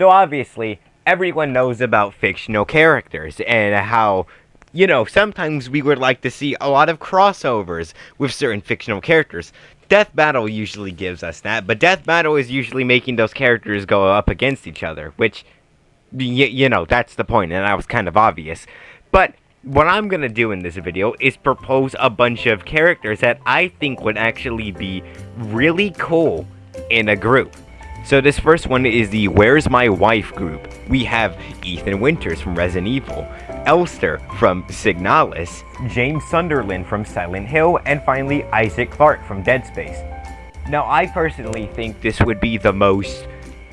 So obviously, everyone knows about fictional characters and how, sometimes we would like to see a lot of crossovers with certain fictional characters. Death Battle usually gives us that, but Death Battle is usually making those characters go up against each other, which, that's the point, and that was kind of obvious. But what I'm going to do in this video is propose a bunch of characters that I think would actually be really cool in a group. So this first one is the Where's My Wife group. We have Ethan Winters from Resident Evil, Elster from Signalis, James Sunderland from Silent Hill, and finally Isaac Clarke from Dead Space. Now I personally think this would be the most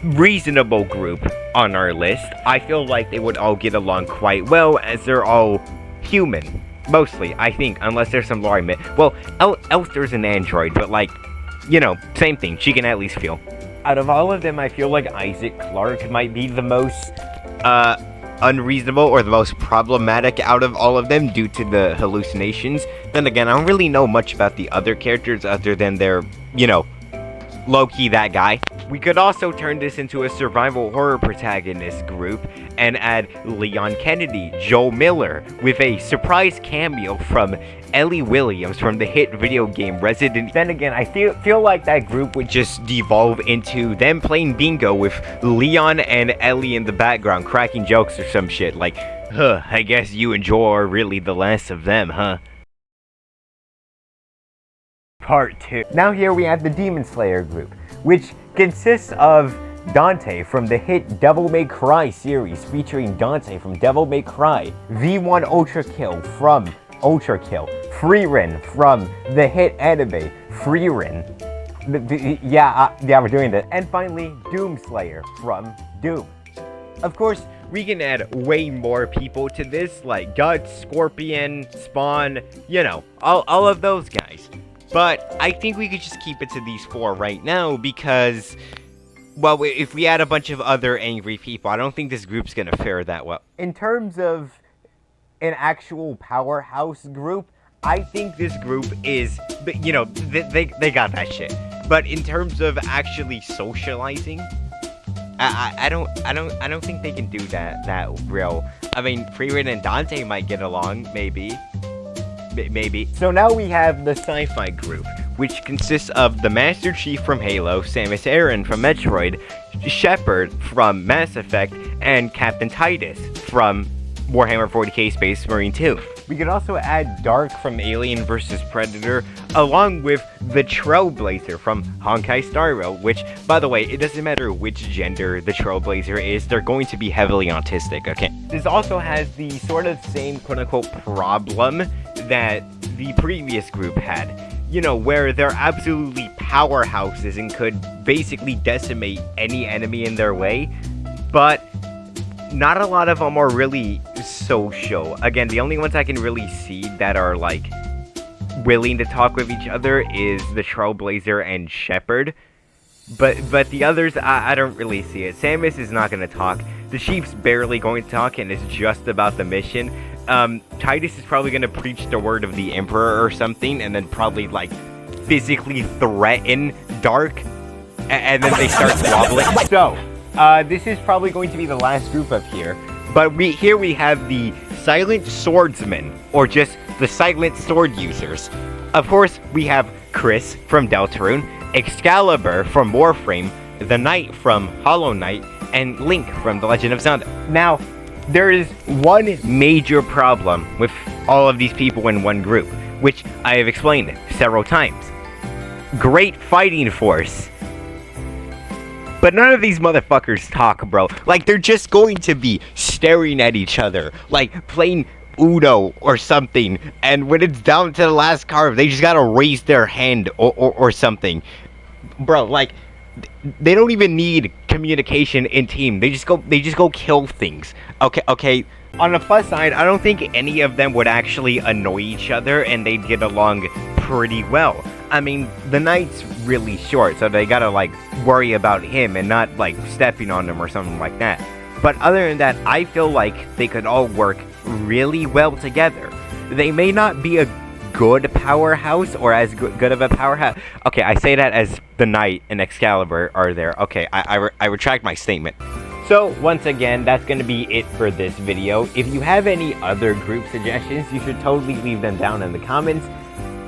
reasonable group on our list. I feel like they would all get along quite well as they're all human. Mostly, I think, unless there's some lore. Well, Elster's an android, but same thing, she can at least feel. Out of all of them, I feel like Isaac Clarke might be the most unreasonable or the most problematic out of all of them due to the hallucinations. Then again, I don't really know much about the other characters other than they're, low-key that guy. We could also turn this into a survival horror protagonist group and add Leon Kennedy, Joel Miller, with a surprise cameo from Ellie Williams from the hit video game Resident. Then again, I feel like that group would just devolve into them playing bingo with Leon and Ellie in the background cracking jokes or some shit like, I guess you and Joel are really the last of them, huh? Part 2. Now here we have the Demon Slayer group, which consists of Dante from the hit Devil May Cry series featuring Dante from Devil May Cry, V1 Ultra Kill from Ultra Kill, Frieren from the hit anime Frieren. Yeah, we're doing that. And finally, Doomslayer from Doom. Of course, we can add way more people to this, like Guts, Scorpion, Spawn, all of those guys. But I think we could just keep it to these 4 right now because, well, if we add a bunch of other angry people, I don't think this group's gonna fare that well. In terms of an actual powerhouse group, I think this group is, they got that shit. But in terms of actually socializing, I don't think they can do that real. I mean, Frieren and Dante might get along, maybe. So now we have the sci-fi group, which consists of the Master Chief from Halo, Samus Aran from Metroid, Shepard from Mass Effect, and Captain Titus from Warhammer 40k Space Marine 2. We could also add Dark from Alien vs. Predator, along with the Trailblazer from Honkai Star Rail, which, by the way, it doesn't matter which gender the Trailblazer is, they're going to be heavily autistic, okay? This also has the sort of same quote-unquote problem that the previous group had, where they're absolutely powerhouses and could basically decimate any enemy in their way, but not a lot of them are really social. Again, the only ones I can really see that are, willing to talk with each other is the Trailblazer and Shepard. But the others, I don't really see it. Samus is not going to talk. The Chief's barely going to talk, and it's just about the mission. Titus is probably going to preach the word of the Emperor or something, and then probably, physically threaten Dark, and then they start squabbling. So, this is probably going to be the last group up here. But here we have the Silent Swordsmen, or just the Silent Sword Users. Of course, we have Chris from Deltarune, Excalibur from Warframe, the Knight from Hollow Knight, and Link from The Legend of Zelda. Now, there is one major problem with all of these people in one group, which I have explained several times. Great fighting force. But none of these motherfuckers talk, bro. They're just going to be staring at each other, playing Uno or something, and when it's down to the last card, they just gotta raise their hand or something. Bro, they don't even need communication in team. They just go kill things. Okay. On the plus side, I don't think any of them would actually annoy each other, and they'd get along pretty well. I mean, the Knight's really short, so they gotta, worry about him and not, stepping on him or something like that. But other than that, I feel like they could all work really well together. They may not be a good powerhouse or as good of a powerhouse. Okay, I say that as the Knight and Excalibur are there. Okay, I retract my statement. So once again, that's going to be it for this video. If you have any other group suggestions, you should totally leave them down in the comments.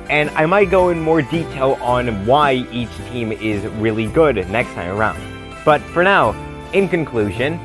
And I might go in more detail on why each team is really good next time around. But for now, in conclusion,